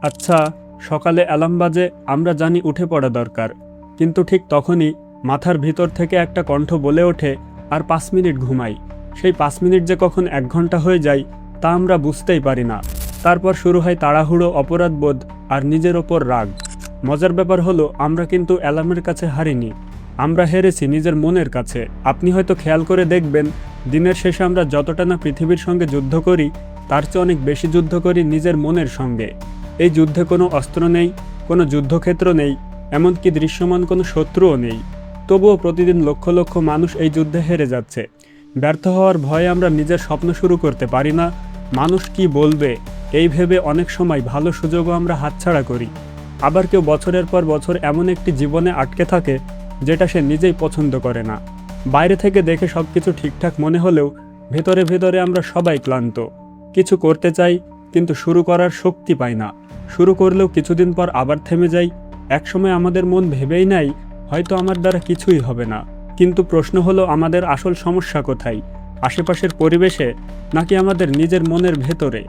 আচ্ছা, সকালে অ্যালার্ম বাজে, আমরা জানি উঠে পড়া দরকার, কিন্তু ঠিক তখনই মাথার ভিতর থেকে একটা কণ্ঠ বলে ওঠে, আর 5 মিনিট ঘুমাই। সেই 5 মিনিট যে কখন 1 ঘন্টা হয়ে যায় তা আমরা বুঝতেই পারি না। তারপর শুরু হয় তাড়াহুড়ো, অপরাধবোধ আর নিজের ওপর রাগ। মজার ব্যাপার হলো, আমরা কিন্তু অ্যালার্মের কাছে হারিনি, আমরা হেরেছি নিজের মনের কাছে। আপনি হয়তো খেয়াল করে দেখবেন, দিনের শেষে আমরা যতটা না পৃথিবীর সঙ্গে যুদ্ধ করি, তার চেয়ে অনেক বেশি যুদ্ধ করি নিজের মনের সঙ্গে। এই যুদ্ধে কোনো অস্ত্র নেই, কোনো যুদ্ধক্ষেত্র নেই, এমনকি দৃশ্যমান কোনো শত্রুও নেই। তবুও প্রতিদিন লক্ষ লক্ষ মানুষ এই যুদ্ধে হেরে যাচ্ছে। ব্যর্থ হওয়ার ভয়ে আমরা নিজের স্বপ্ন শুরু করতে পারি না। মানুষ কি বলবে এই ভেবে অনেক সময় ভালো সুযোগও আমরা হাতছাড়া করি। আবার কেউ বছরের পর বছর এমন একটি জীবনে আটকে থাকে যেটা সে নিজেই পছন্দ করে না। বাইরে থেকে দেখে সব কিছু ঠিকঠাক মনে হলেও ভেতরে ভেতরে আমরা সবাই ক্লান্ত। কিছু করতে চাই, কিন্তু শুরু করার শক্তি পাই না। শুরু করলেও কিছুদিন পর আবার থেমে যাই। একসময় আমাদের মন ভেবেই নেয়, হয়তো আমার দ্বারা কিছুই হবে না। কিন্তু প্রশ্ন হলো, আমাদের আসল সমস্যা কোথায়? আশেপাশের পরিবেশে, নাকি আমাদের নিজের মনের ভেতরে?